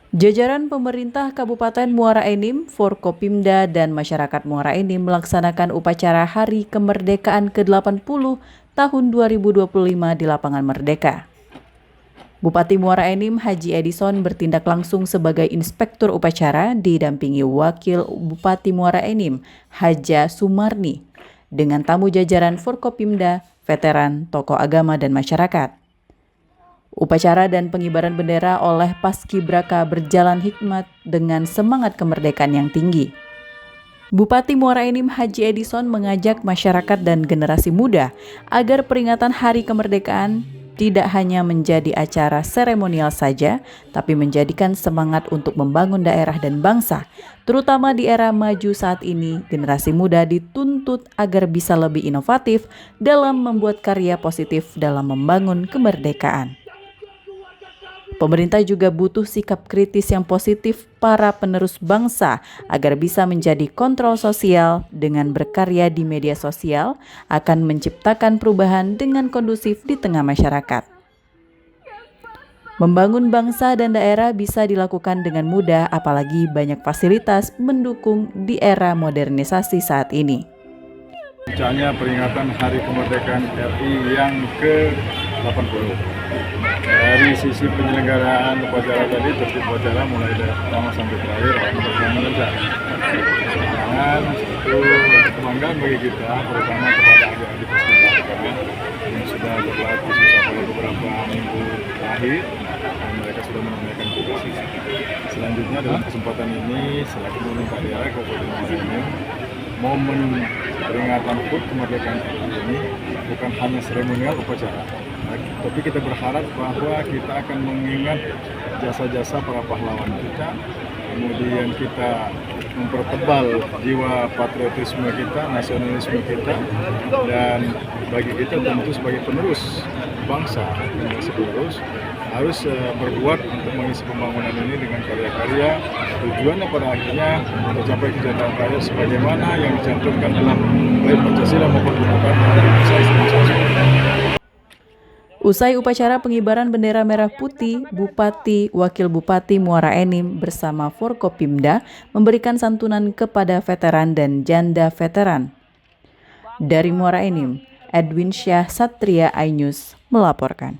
Jajaran pemerintah Kabupaten Muara Enim, Forkopimda, dan masyarakat Muara Enim melaksanakan upacara Hari Kemerdekaan ke-80 tahun 2025 di Lapangan Merdeka. Bupati Muara Enim Haji Edison bertindak langsung sebagai inspektur upacara didampingi Wakil Bupati Muara Enim Haja Sumarni dengan tamu jajaran Forkopimda, veteran, tokoh agama, dan masyarakat. Upacara dan pengibaran bendera oleh Paskibraka berjalan hikmat dengan semangat kemerdekaan yang tinggi. Bupati Muara Enim Haji Edison mengajak masyarakat dan generasi muda agar peringatan Hari Kemerdekaan tidak hanya menjadi acara seremonial saja, tapi menjadikan semangat untuk membangun daerah dan bangsa. Terutama di era maju saat ini, generasi muda dituntut agar bisa lebih inovatif dalam membuat karya positif dalam membangun kemerdekaan. Pemerintah juga butuh sikap kritis yang positif para penerus bangsa agar bisa menjadi kontrol sosial dengan berkarya di media sosial akan menciptakan perubahan dengan kondusif di tengah masyarakat. Membangun bangsa dan daerah bisa dilakukan dengan mudah, apalagi banyak fasilitas mendukung di era modernisasi saat ini. Puncaknya peringatan Hari Kemerdekaan RI yang ke-80. Dari sisi penyelenggaraan upacara tadi, tertib upacara mulai dari pertama sampai terakhir, alhamdulillah. Semangat itu kebanggaan bagi kita, terutama kepada adik-adik paskibraka yang sudah berlatih selama beberapa minggu terakhir dan mereka sudah menunaikan tugas. Selanjutnya dalam kesempatan ini, selaku pemerintah daerah Kabupaten Muara Enim, momen peringatan HUT kemerdekaan ini bukan hanya seremonial upacara, tapi kita berharap bahwa kita akan mengingat jasa-jasa para pahlawan kita, kemudian kita mempertebal jiwa patriotisme kita, nasionalisme kita, dan bagi kita tentu sebagai penerus bangsa, generasi penerus, harus berbuat untuk mengisi pembangunan ini dengan karya-karya, tujuannya pada akhirnya tercapai kesejahteraan rakyat sebagaimana yang dicantumkan dalam baik Pancasila maupun Undang-Undang Dasar. Usai upacara pengibaran bendera merah putih, Bupati, Wakil Bupati Muara Enim bersama Forkopimda memberikan santunan kepada veteran dan janda veteran. Dari Muara Enim, Edwin Syah Satria iNews melaporkan.